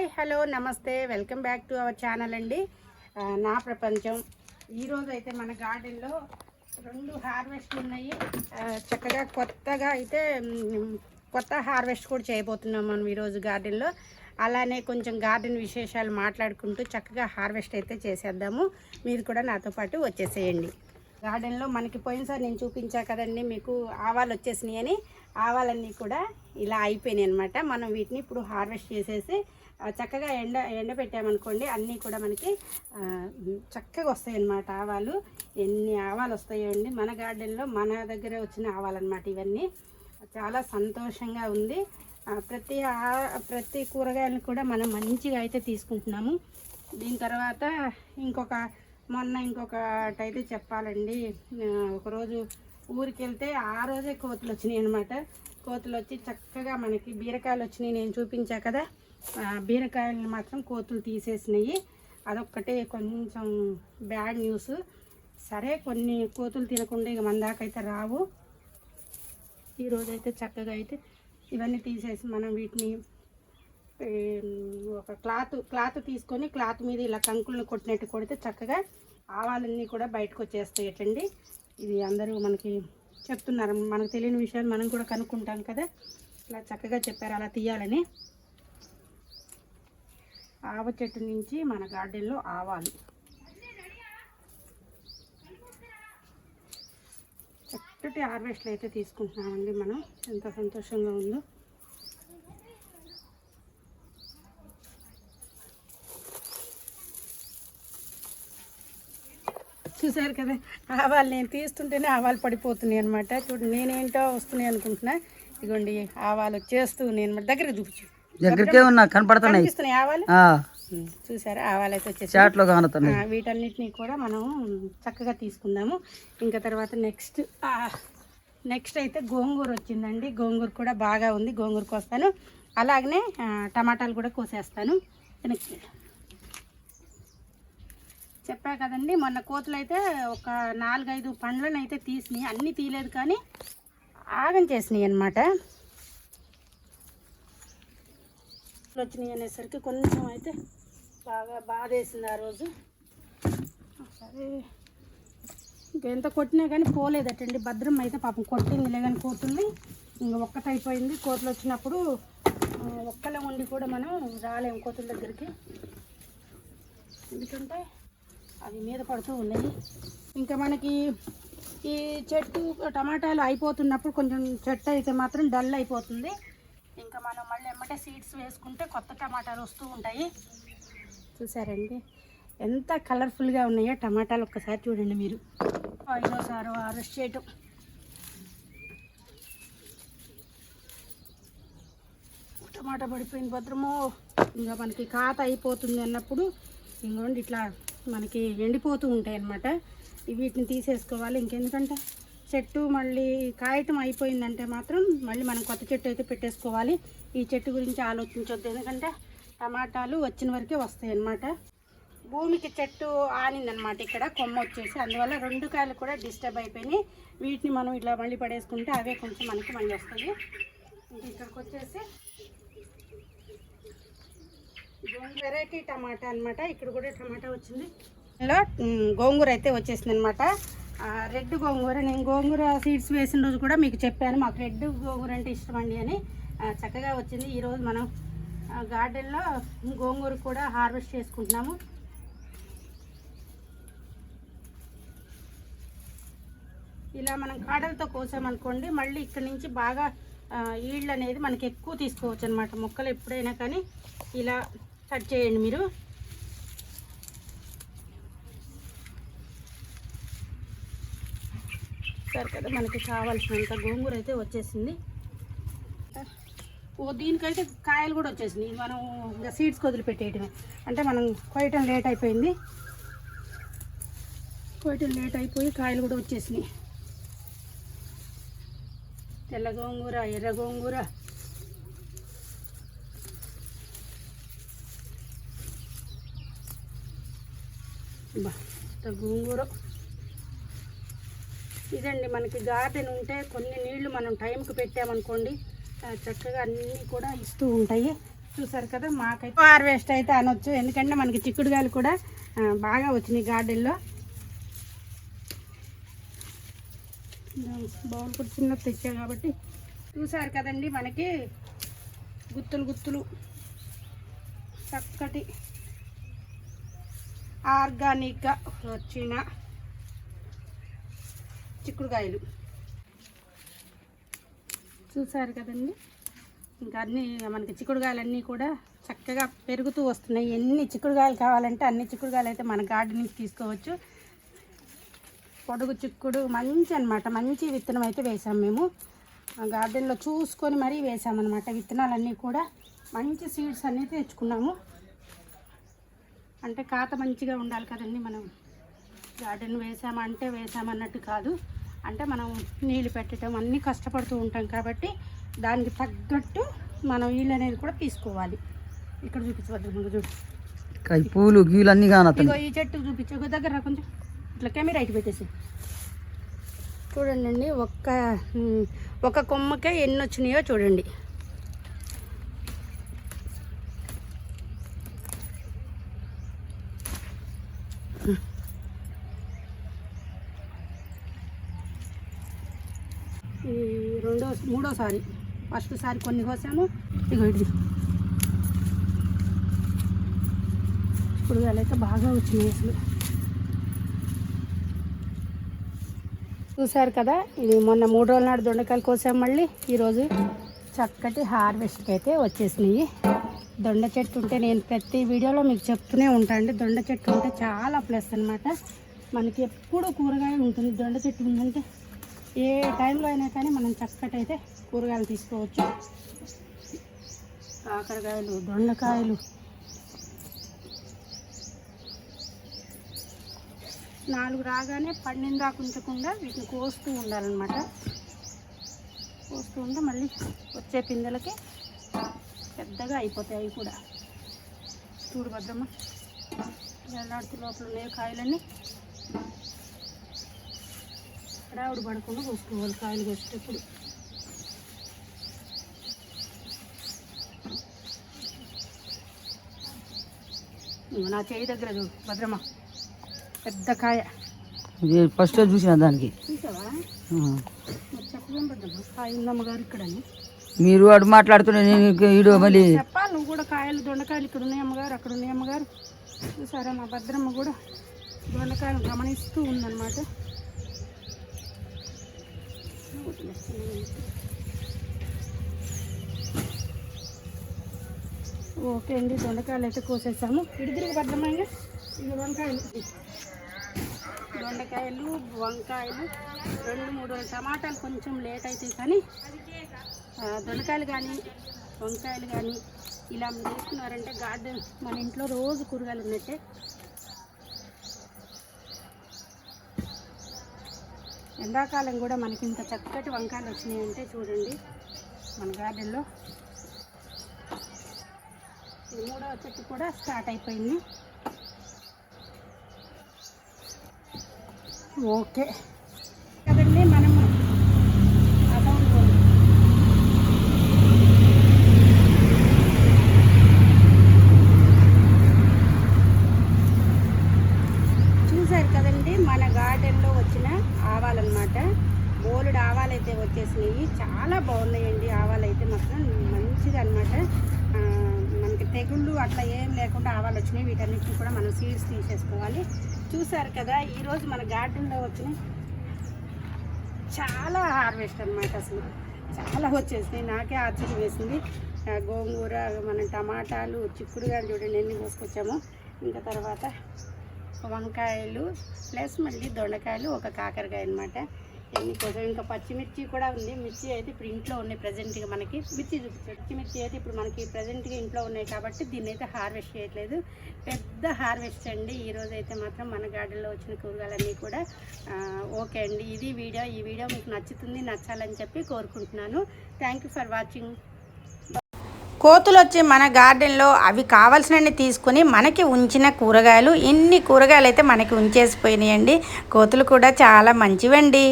Hi hello నమస్తే welcome back to our channel అండి. నా ప్రపంచం. ఈరోజు అయితే మన గార్డెన్లో 2 హార్వెస్ట్లు ఉన్నాయి. చక్కగా కొత్తగా అయితే కొత్త హార్వెస్ట్ కూడా చేయబోతున్నాం మనం ఈరోజు గార్డెన్లో. అలానే కొంచెం గార్డెన్ విశేషాలు మాట్లాడుకుంటూ చక్కగా హార్వెస్ట్ అయితే చేసేద్దాము. మీరు కూడా నాతో పాటు వచ్చేసేయండి. గార్డెన్లో మనకి పోయినసారి నేను చూపించా కదండి మీకు ఆవాలు వచ్చేసినాయి అని. ఆవాలన్నీ కూడా ఇలా అయిపోయినాయి అనమాట. మనం వీటిని ఇప్పుడు హార్వెస్ట్ చేసేసి చక్కగా ఎండబెట్టామనుకోండి అన్నీ కూడా మనకి చక్కగా వస్తాయి అన్నమాట. ఆవాలు ఎన్ని ఆవాలు వస్తాయో అండి మన గార్డెన్లో మన దగ్గర వచ్చిన ఆవాలన్నమాట. ఇవన్నీ చాలా సంతోషంగా ఉంది. ప్రతి కూరగాయలను కూడా మనం మంచిగా అయితే తీసుకుంటున్నాము. దీని తర్వాత ఇంకొకటైతే చెప్పాలండి. ఒకరోజు ఊరికి వెళ్తే ఆ రోజే కోతులు వచ్చినాయి అనమాట. కోతులు వచ్చి చక్కగా మనకి బీరకాయలు వచ్చినాయి, నేను చూపించా కదా. బీరకాయలు మాత్రం కోతులు తీసేసినాయి. అదొక్కటే కొంచెం బ్యాడ్ న్యూస్. సరే, కొన్ని కోతులు తినకుండా ఇక మన దాకైతే రావు. ఈరోజైతే చక్కగా అయితే ఇవన్నీ తీసేసి మనం వీటిని ఒక క్లాత్ తీసుకొని క్లాత్ మీద ఇలా కంకులను కొట్టినట్టు కొడితే చక్కగా ఆవాలన్నీ కూడా బయటకు వచ్చేస్తాయి అటండి. ఇది అందరూ మనకి చెప్తున్నారు. మనకు తెలియని విషయాలు మనం కూడా కనుక్కుంటాం కదా. ఇలా చక్కగా చెప్పారు అలా తీయాలని. ఆవ చెట్టు నుంచి మన గార్డెన్లో ఆవాలు చక్కటి హార్వెస్ట్లు అయితే తీసుకుంటున్నామండి మనం. ఎంత సంతోషంగా ఉందో. చూసారు కదా, ఆవాలు నేను తీస్తుంటేనే ఆవాలు పడిపోతున్నాయి అనమాట. చూడండి, నేనేంటో వస్తున్నాయి అనుకుంటున్నా. ఇదిగోండి ఆవాలు చేస్తూ నేను దగ్గరికి చూపించు, దగ్గరికే ఉన్నా కనపడుతున్నాయి ఆవాలు. చూసారా, ఆవాలు అయితే వచ్చేసి వీటన్నిటిని కూడా మనం చక్కగా తీసుకుందాము. ఇంకా తర్వాత నెక్స్ట్ అయితే గోంగూర వచ్చిందండి. గోంగూర కూడా బాగా ఉంది. గోంగూర కోస్తాను, అలాగనే టమాటాలు కూడా కోసేస్తాను. వెనక్కి చెప్పా కదండి, మొన్న కోతులు అయితే ఒక 4-5 పండ్లను అయితే తీసినాయి. అన్నీ తీయలేదు కానీ ఆగం చేసినాయి అన్నమాట. వచ్చినాయి అనేసరికి కొంచెం అయితే బాగా బాధేసింది ఆ రోజు. సరే, ఇంకెంత కొట్టినా కానీ పోలేదటండి. భద్రం అయితే పాపం కొట్టిందిలే కానీ కోతుల్ని. ఇంకా ఒక్కటైపోయింది. కోతులు వచ్చినప్పుడు ఒక్కలే ఉండి కూడా మనం రాలేము కోతుల దగ్గరికి, ఎందుకంటే అవి మీద పడుతూ ఉన్నాయి. ఇంకా మనకి ఈ చెట్టు టమాటాలు అయిపోతున్నప్పుడు కొంచెం చెట్టు అయితే మాత్రం డల్ అయిపోతుంది. ఇంకా మనం మళ్ళీ ఎమ్మటే సీడ్స్ వేసుకుంటే కొత్త టమాటాలు వస్తూ ఉంటాయి. చూసారండి ఎంత కలర్ఫుల్గా ఉన్నాయో టమాటాలు. ఒక్కసారి చూడండి మీరు. 5వ హార్వెస్ట్ చేయటం. టమాటా పడిపోయింది భద్రమో. ఇంకా మనకి ఖాతా అయిపోతుంది అన్నప్పుడు ఇంకోండి ఇట్లా మనకి ఎండిపోతూ ఉంటాయి అన్నమాట. వీటిని తీసేసుకోవాలి. ఇంకెందుకంటే చెట్టు మళ్ళీ కాయటం అయిపోయిందంటే మాత్రం మళ్ళీ మనం కొత్త చెట్టు అయితే పెట్టేసుకోవాలి. ఈ చెట్టు గురించి ఆలోచించొద్దు, ఎందుకంటే టమాటాలు వచ్చిన వరకే వస్తాయి అన్నమాట. భూమికి చెట్టు ఆనిందనమాట ఇక్కడ కొమ్మ వచ్చేసి, అందువల్ల 2 కాయలు కూడా డిస్టర్బ్ అయిపోయినాయి. వీటిని మనం ఇట్లా మళ్ళీ పడేసుకుంటే అవే కొంచెం మనకి మళ్ళీ వస్తుంది. ఇక్కడికి వచ్చేసి వెరైటీ టమాటా అనమాట. ఇక్కడ కూడా టమాటా వచ్చింది. ఇలా గోంగూర అయితే వచ్చేసింది అనమాట. రెడ్ గోంగూర. నేను గోంగూర సీడ్స్ వేసిన రోజు కూడా మీకు చెప్పాను, మాకు రెడ్ గోంగూర అంటే ఇష్టం అండి అని. చక్కగా వచ్చింది. ఈరోజు మనం గార్డెన్లో గోంగూర కూడా హార్వెస్ట్ చేసుకుంటున్నాము. ఇలా మనం కాడలతో కోసామనుకోండి మళ్ళీ ఇక్కడ నుంచి బాగా ఈల్డ్ అనేది మనకి ఎక్కువ తీసుకోవచ్చు అనమాట. మొక్కలు ఎప్పుడైనా కానీ ఇలా కట్ చేయండి మీరు. సరే కదా, మనకి కావాల్సినంత గోంగూర అయితే వచ్చేసింది. దీనికైతే కాయలు కూడా వచ్చేసినాయి. మనం ఇంకా సీడ్స్ వదిలిపెట్టేయటమే. అంటే మనం కొయ్యటం లేట్ అయిపోయింది. లేట్ అయిపోయి కాయలు కూడా వచ్చేసినాయి. తెల్ల గోంగూర, ఎర్ర గోంగూర, గోంగూర. ఇదండి మనకి గార్డెన్ ఉంటే కొన్ని నీళ్లు మనం టైంకి పెట్టామనుకోండి చక్కగా అన్నీ కూడా ఇస్తూ ఉంటాయి. చూసారు కదా, మాకైతే హార్వెస్ట్ అయితే అనొచ్చు, ఎందుకంటే మనకి చిక్కుడుకాయలు కూడా బాగా వచ్చినాయి గార్డెన్లో. బౌల్ కూడా చిన్నది తెచ్చాం కాబట్టి. చూసారు కదండి, మనకి గుత్తులు గుత్తులు చక్కటి ఆర్గానిక్గా వచ్చిన చిక్కుడుకాయలు. చూసారు కదండి, ఇంకా అన్నీ మనకి చిక్కుడుకాయలన్నీ కూడా చక్కగా పెరుగుతూ వస్తున్నాయి. ఎన్ని చిక్కుడుకాయలు కావాలంటే అన్ని చిక్కుడుకాయలు అయితే మన గార్డెన్ నుంచి తీసుకోవచ్చు. పొడుగు చిక్కుడు మంచి అనమాట, మంచి విత్తనం అయితే వేసాం మేము గార్డెన్లో చూసుకొని మరీ వేసామన్నమాట. విత్తనాలన్నీ కూడా మంచి సీడ్స్ అన్నీ తెచ్చుకున్నాము. అంటే ఖాత మంచిగా ఉండాలి కదండి, మనం గార్డెన్ వేసామంటే వేసామన్నట్టు కాదు. అంటే మనం నీళ్ళు పెట్టడం అన్నీ కష్టపడుతూ ఉంటాం కాబట్టి దానికి తగ్గట్టు మనం నీళ్ళు అనేది కూడా తీసుకోవాలి. ఇక్కడ చూపించవద్దు, ముందు చూడు పూలు గీలు అన్నీ కానొస్తాయి. ఈ చెట్టు చూపించే దగ్గర కొంచెం ఇట్లా కెమెరా ఇటు పెట్టేసి చూడండి. ఒక కొమ్మకే ఎన్ని వచ్చినాయో చూడండి. ఈ మూడోసారి, ఫస్ట్ సారి కొన్ని కోసాము. ఇగో ఇది ఇప్పుడు అయితే బాగా వచ్చినాయి అసలు. చూసారు కదా, ఇది మొన్న 3 రోజుల నాడు దొండకాయలు కోసాం. మళ్ళీ ఈరోజు చక్కటి హార్వెస్ట్కి అయితే వచ్చేసినాయి. దొండ చెట్టు ఉంటే నేను ప్రతి వీడియోలో మీకు చెప్తూనే ఉంటాను అండి, దొండ చెట్టు ఉంటే చాలా ప్లస్ అనమాట. మనకి ఎప్పుడు కూరగాయ ఉంటుంది. దొండ చెట్టు ఉందంటే ఏ టైంలో అయినా కానీ మనం చక్కటి అయితే కూరగాయలు తీసుకోవచ్చు. కాకరకాయలు, దొండకాయలు, 4 రాగానే పండిందాక ఉంచకుండా వీటిని కోస్తూ ఉండాలన్నమాట. కోస్తూ ఉంటే మళ్ళీ వచ్చే పిందెలకి పెద్దగా అయిపోతాయి. అవి కూడా చూడు భద్రమ్మ, వేలాడుతూ లోపల ఉండే కాయలన్నీ రావుడు పడకుండా కోసుకోవాలి కాయలు కోసేటప్పుడు. నా చేయి దగ్గర చూడు భద్రమ్మ, పెద్ద కాయ. ఫస్ట్ చూసిన దానికి చూసావా? చెప్పలేం భద్రమ్మ, కాయ ఉందమ్మగారు ఇక్కడ. మీరు అటు మాట్లాడుతున్నా నేను మళ్ళీ చెప్పాలి. నువ్వు కూడా కాయలు, దొండకాయలు ఇక్కడ ఉన్నాయి అమ్మగారు, అక్కడ ఉన్నాయి అమ్మగారు. చూసారా, మా భద్రమ్మ కూడా దొండకాయలు గమనిస్తూ ఉందన్నమాట. ఓకే అండి, దొండకాయలు అయితే కోసేసాము. ఇడిదిరిగి భద్రమ్మ, ఇంకా ఇక వంకాయలు, దొండకాయలు, వంకాయలు, 2-3 టమాటాలు కొంచెం లేట్ అవుతాయి. కానీ దొండకాయలు కానీ వంకాయలు కానీ ఇలా మీరు వేసుకున్నారంటే గార్డెన్ మన ఇంట్లో రోజు కూరగాయలు ఉన్నట్టే. ఎండాకాలం కూడా మనకి ఇంత చక్కటి వంకాయలు వచ్చినాయంటే చూడండి మన గార్డెన్లో. ఈ 3వ చెట్టు కూడా స్టార్ట్ అయిపోయింది. ఓకే కదండి, మనము చూసారు కదండి మన గార్డెన్లో వచ్చిన ఆవాలన్నమాట. బోలెడు ఆవాలైతే వచ్చేసినాయి. చాలా బాగున్నాయండి ఆవాలు అయితే మాత్రం మంచిగా అనమాట. మనకి తెగుళ్ళు అట్లా ఏం లేకుండా ఆవాలు వచ్చినాయి. వీటన్నిటిని కూడా మనం సీడ్స్ తీసేసుకోవాలి. చూసారు కదా, ఈరోజు మన గార్డెన్లో వచ్చిన చాలా హార్వెస్ట్ అనమాట. అసలు చాలా వచ్చేసినాయి. నాకే ఆశ్చర్యం వేసింది. గోంగూర, మన టమాటాలు, చిక్కుడుగాయలు చూడండి ఎన్ని కోసుకొచ్చాము. ఇంకా తర్వాత వంకాయలు ప్లస్ మళ్ళీ దొండకాయలు, ఒక కాకరకాయ అనమాట. ఎన్ని కోసం ఇంకా పచ్చిమిర్చి కూడా ఉంది. మిర్చి అయితే ఇప్పుడు ఇంట్లో ఉన్నాయి ప్రజెంట్గా. మనకి మిర్చి చూపించారు. పచ్చిమిర్చి అయితే ఇప్పుడు మనకి ప్రజెంట్గా ఇంట్లో ఉన్నాయి కాబట్టి దీన్ని అయితే హార్వెస్ట్ చేయట్లేదు. పెద్ద హార్వెస్ట్ అండి ఈరోజు అయితే మాత్రం మన గార్డెన్లో వచ్చిన కూరగాయలన్నీ కూడా. ఓకే అండి, ఇది వీడియో. ఈ వీడియో మీకు నచ్చుతుంది, నచ్చాలని చెప్పి కోరుకుంటున్నాను. Thank you for watching. కోతులు వచ్చి మన గార్డెన్లో అవి కావాల్సినన్ని తీసుకొని మనకి ఉంచిన కూరగాయలు, ఇన్ని కూరగాయలు అయితే మనకి ఉంచేసిపోయినాయండి. కోతులు కూడా చాలా మంచివండి.